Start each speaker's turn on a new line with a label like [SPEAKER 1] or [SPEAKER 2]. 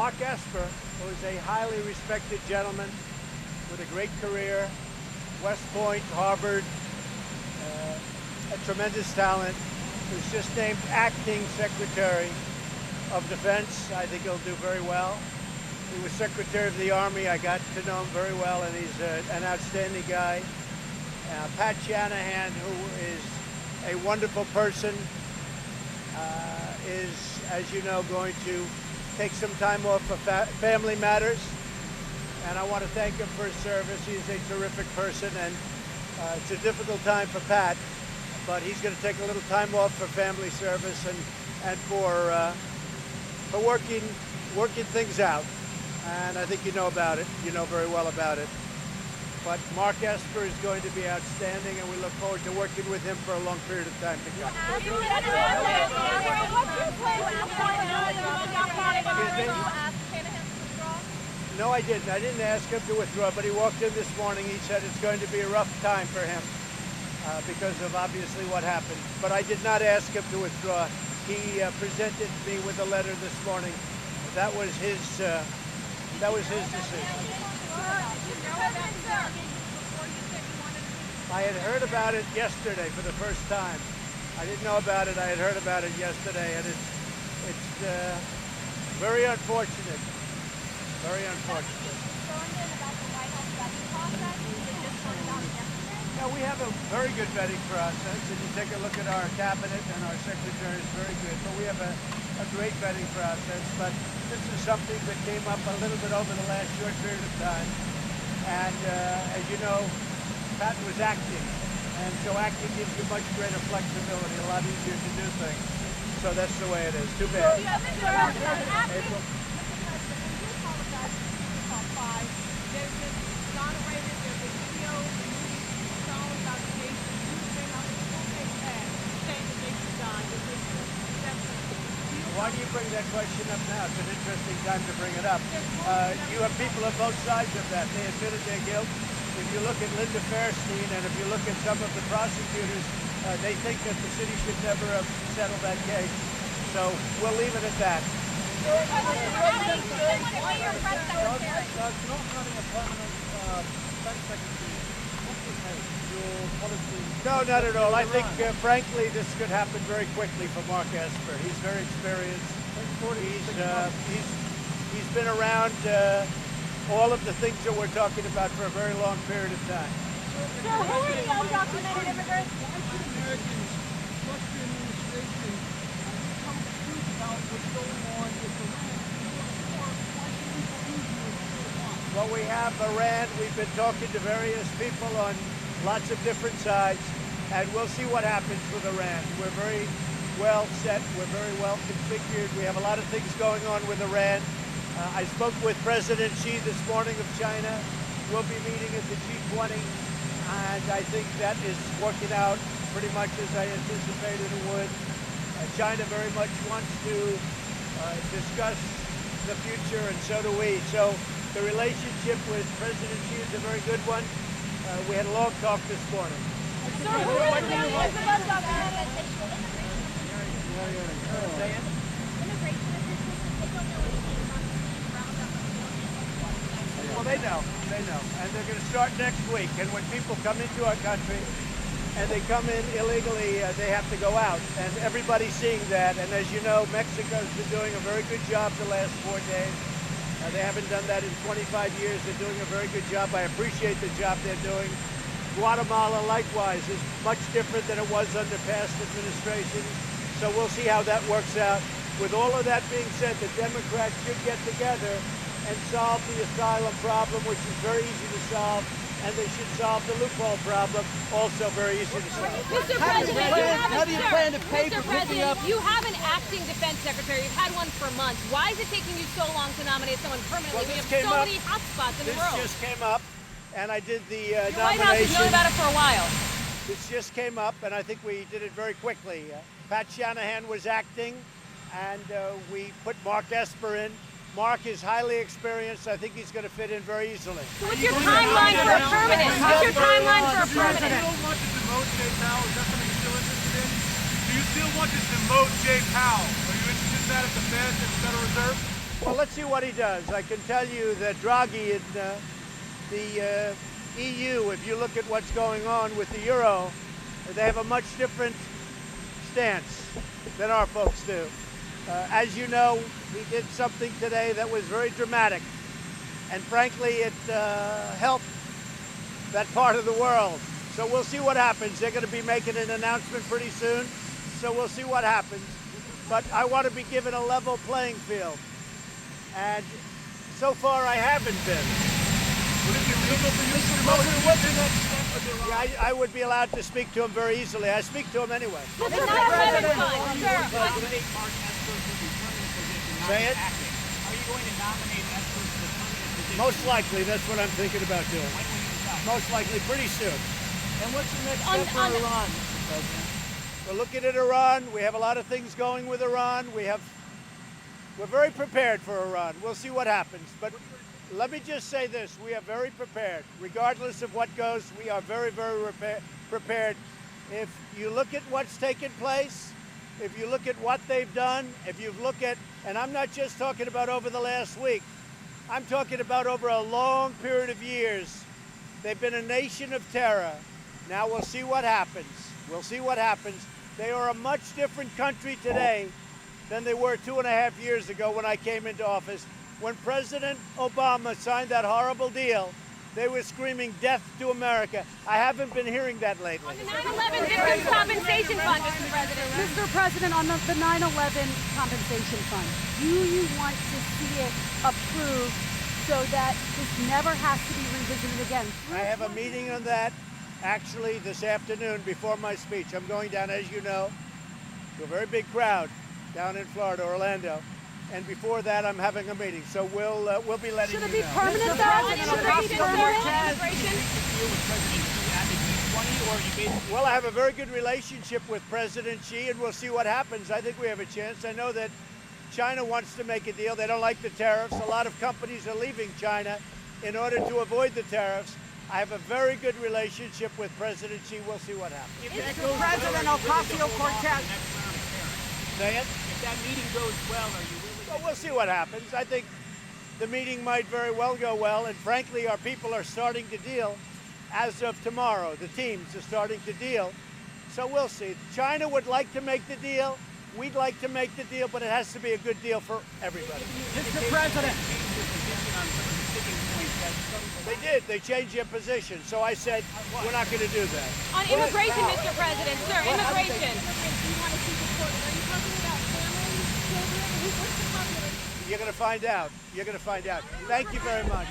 [SPEAKER 1] Mark Esper was a highly respected gentleman with a great career, West Point, Harvard, a tremendous talent, who's just named acting Secretary of Defense. I think he'll do very well. He was Secretary of the Army. I got to know him very well, and he's an outstanding guy. Pat Shanahan, who is a wonderful person, is, as you know, going to take some time off for family matters. And I want to thank him for his service. He's a terrific person, and it's a difficult time for Pat, but he's going to take a little time off for family service and for working things out. And I think you know about it. You know very well about it. But Mark Esper is going to be outstanding, and we look forward to working with him for a long period of time to come. No, I didn't. I didn't ask him to withdraw, but he walked in this morning. He said it's going to be a rough time for him because of obviously what happened. But I did not ask him to withdraw. He presented me with a letter this morning. That was his decision. I had heard about it yesterday for the first time. I didn't know about it. I had heard about it yesterday, and it's very unfortunate. Very unfortunate. Yeah, we have a very good vetting process. If you take a look at our cabinet and our secretary is very good, but we have a great vetting process. But this is something that came up a little bit over the last short period of time. And as you know, Pat was acting, and so acting gives you much greater flexibility, a lot easier to do things. So that's the way it is. Too bad. April? Why do you bring that question up now? It's an interesting time to bring it up. You have people on both sides of that. They admitted their guilt. If you look at Linda Fairstein and if you look at some of the prosecutors, they think that the city should never have settled that case. So we'll leave it at that. No, not at all. I think, frankly, this could happen very quickly for Mark Esper. He's very experienced. He's been around all of the things that we're talking about for a very long period of time.
[SPEAKER 2] So who are the undocumented immigrants?
[SPEAKER 3] Americans trust the administration and tell the truth about what's going on with Iran.
[SPEAKER 1] Well, we have Iran. We've been talking to various people on lots of different sides, and we'll see what happens with Iran. We're very well set. We're very well configured. We have a lot of things going on with Iran. I spoke with President Xi this morning of China. We'll be meeting at the G20, and I think that is working out pretty much as I anticipated it would. China very much wants to discuss the future, and so do we. So the relationship with President Xi is a very good one. We had a long talk this morning.
[SPEAKER 2] So who are the undocumented?
[SPEAKER 1] Well, they know, and they're going to start next week. And when people come into our country and they come in illegally, they have to go out. And everybody's seeing that. And as you know, Mexico's been doing a very good job the last 4 days. They haven't done that in 25 years. They're doing a very good job. I appreciate the job they're doing. Guatemala, likewise, is much different than it was under past administrations. So we'll see how that works out. With all of that being said, the Democrats should get together and solve the asylum problem, which is very easy to solve, and they should solve the loophole problem, also very easy to solve.
[SPEAKER 2] Mr. President,
[SPEAKER 3] how do you plan to pay for picking up?
[SPEAKER 2] You have an acting defense secretary. You've had one for months. Why is it taking you so long to nominate someone permanently?
[SPEAKER 1] Well,
[SPEAKER 2] we have so many hotspots in the world.
[SPEAKER 1] This just came up, and I did the
[SPEAKER 2] Your White House has known
[SPEAKER 1] nomination.
[SPEAKER 2] about it for a while.
[SPEAKER 1] This just came up, and I think we did it very quickly. Pat Shanahan was acting, and we put Mark Esper in. Mark is highly experienced. I think he's going to fit in very easily.
[SPEAKER 2] So what's your timeline for a permanent? What's your timeline for a permanent?
[SPEAKER 4] You still want to demote Jay Powell? Is that something you're still interested in? Do you still want to demote Jay Powell? Are you interested in that at the Fed, at the Federal Reserve?
[SPEAKER 1] Well, let's see what he does. I can tell you that Draghi in the EU, if you look at what's going on with the euro, they have a much different stance than our folks do. As you know, he did something today that was very dramatic, and frankly, it helped that part of the world. So we'll see what happens. They're going to be making an announcement pretty soon, so we'll see what happens. But I want to be given a level playing field, and so far I haven't been.
[SPEAKER 4] Would it be legal for you to promote what's the next step with Iran?
[SPEAKER 1] Yeah, I would be allowed to speak to him very easily. I speak to him anyway.
[SPEAKER 2] Mr. President, sir,
[SPEAKER 5] Nominate Mark Esper for the permanent position, not
[SPEAKER 1] Say it.
[SPEAKER 5] acting. Are you going to nominate Esper for the permanent position?
[SPEAKER 1] Most likely, that's what I'm thinking about doing.
[SPEAKER 5] When will you decide?
[SPEAKER 1] Most likely, pretty soon.
[SPEAKER 3] And what's the next
[SPEAKER 2] On-
[SPEAKER 3] step for
[SPEAKER 2] on-
[SPEAKER 3] Iran, Mr. President?
[SPEAKER 1] We're looking at Iran. We have a lot of things going with Iran. We're very prepared for Iran. We'll see what happens. But let me just say this. We are very prepared. Regardless of what goes, we are very, very prepared. If you look at what's taken place, if you look at what they've done, if you look at, and I'm not just talking about over the last week, I'm talking about over a long period of years. They've been a nation of terror. Now we'll see what happens. We'll see what happens. They are a much different country today than they were 2.5 years ago when I came into office. When President Obama signed that horrible deal, they were screaming death to America. I haven't been hearing that lately.
[SPEAKER 2] on the 9/11 Victims Compensation Fund, Mr. President.
[SPEAKER 6] Mr. President, on the 9/11 compensation fund, do you want to see it approved so that this never has to be revisited again?
[SPEAKER 1] I have a meeting on that actually this afternoon before my speech. I'm going down, as you know, to a very big crowd down in Florida, Orlando. And before that, I'm having a meeting. So we'll be letting
[SPEAKER 6] Should it
[SPEAKER 1] you
[SPEAKER 6] be
[SPEAKER 1] know.
[SPEAKER 6] permanent
[SPEAKER 2] On
[SPEAKER 6] though?
[SPEAKER 2] immigration,
[SPEAKER 6] Should it
[SPEAKER 2] sir,
[SPEAKER 6] be
[SPEAKER 2] on
[SPEAKER 6] permanent?
[SPEAKER 2] immigration.
[SPEAKER 5] Deal with President Xi at the G20, or are you basically
[SPEAKER 1] Well, I have a very good relationship with President Xi, and we'll see what happens. I think we have a chance. I know that China wants to make a deal. They don't like the tariffs. A lot of companies are leaving China in order to avoid the tariffs. I have a very good relationship with President Xi. We'll see what happens.
[SPEAKER 3] Mr. President Ocasio-Cortez.
[SPEAKER 1] Say it?
[SPEAKER 5] if that meeting goes well, are you willing
[SPEAKER 1] Well, we'll see what happens. I think the meeting might very well go well, and frankly, our people are starting to deal as of tomorrow. The teams are starting to deal. So we'll see. China would like to make the deal. We'd like to make the deal, but it has to be a good deal for everybody.
[SPEAKER 3] Mr. President.
[SPEAKER 5] change your position on some of the sticking points that some
[SPEAKER 1] They did. They changed their position. So I said, we're not going to do that.
[SPEAKER 2] On immigration, Mr. President, sir, immigration.
[SPEAKER 1] You're going to find out. You're going to find out. Thank you very much.